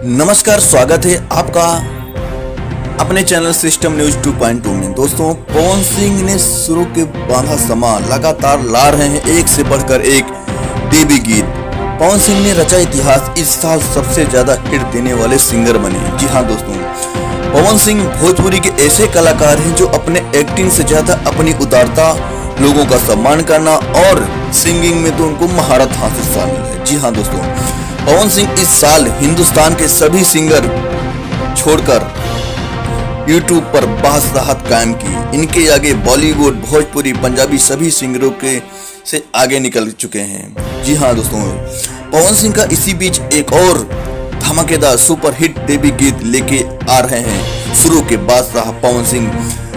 नमस्कार, स्वागत है आपका अपने चैनल सिस्टम न्यूज 2.2 में। दोस्तों, पवन सिंह ने शुरू के बांधा समा लगातार ला रहे हैं एक से बढ़कर एक देवी गीत। पवन सिंह ने रचा इतिहास, इस साल सबसे ज्यादा हिट देने वाले सिंगर बने। जी हाँ दोस्तों, पवन सिंह भोजपुरी के ऐसे कलाकार हैं जो अपने एक्टिंग से ज्यादा अपनी उदारता, लोगों का सम्मान करना और सिंगिंग में तो उनको महारत हासिल शामिल है। जी हाँ दोस्तों, पवन सिंह इस साल हिंदुस्तान के सभी सिंगर छोड़कर यूट्यूब पर बादशाहत कायम की। इनके आगे बॉलीवुड, भोजपुरी, पंजाबी सभी सिंगरों के से आगे निकल चुके हैं। जी हाँ दोस्तों, पवन सिंह का इसी बीच एक और धमाकेदार सुपर हिट देवी गीत लेके आ रहे हैं। शुरू के बादशाह पवन सिंह,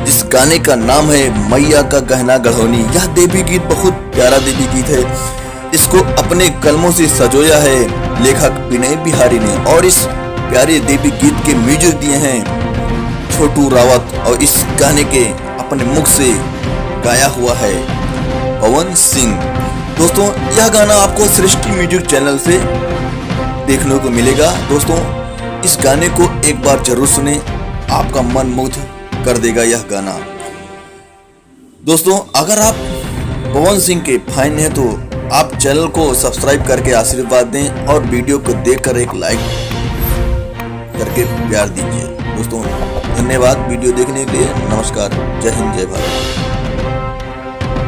जिस गाने का नाम है मैया का गहना गढ़ौनी। यह देवी गीत बहुत प्यारा देवी गीत है। इसको अपने कलमों से सजोया है लेखक विनय बिहारी ने और इस प्यारे देवी गीत के म्यूजिक दिए हैं छोटू रावत और इस गाने के अपने मुख से गाया हुआ है पवन सिंह। दोस्तों, यह गाना आपको सृष्टि म्यूजिक चैनल से देखने को मिलेगा। दोस्तों, इस गाने को एक बार जरूर सुने, आपका मन मुग्ध कर देगा यह गाना। दोस्तों, अगर आप पवन सिंह के फैन हैं तो आप चैनल को सब्सक्राइब करके आशीर्वाद दें और वीडियो को देखकर एक लाइक करके प्यार दीजिए। दोस्तों, धन्यवाद वीडियो देखने के लिए। नमस्कार, जय हिंद, जय भारत।